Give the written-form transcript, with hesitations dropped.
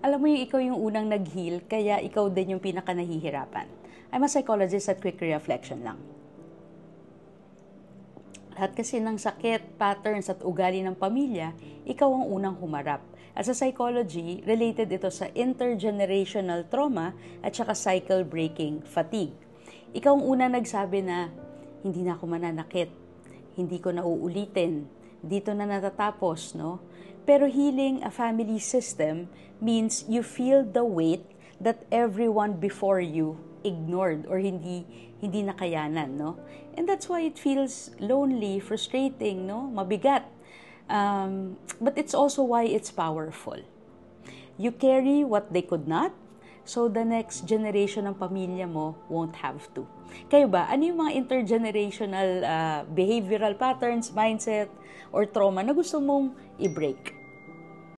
Alam mo yung ikaw yung unang nag-heal, kaya ikaw din yung pinaka nahihirapan. I'm a psychologist at quick reflection lang. Lahat kasi ng sakit, patterns at ugali ng pamilya, ikaw ang unang humarap. At sa psychology, related ito sa intergenerational trauma at saka cycle breaking fatigue. Ikaw ang unang nagsabi na, hindi na ako mananakit, hindi ko na uulitin, dito na natatapos, no? Pero healing a family system means you feel the weight that everyone before you ignored or hindi nakayanan, no? And that's why it feels lonely, frustrating, no? Mabigat. But it's also why it's powerful. You carry what they could not, so the next generation ng pamilya mo won't have to. Kayo ba, ano yung mga intergenerational behavioral patterns, mindset, or trauma na gusto mong i-break?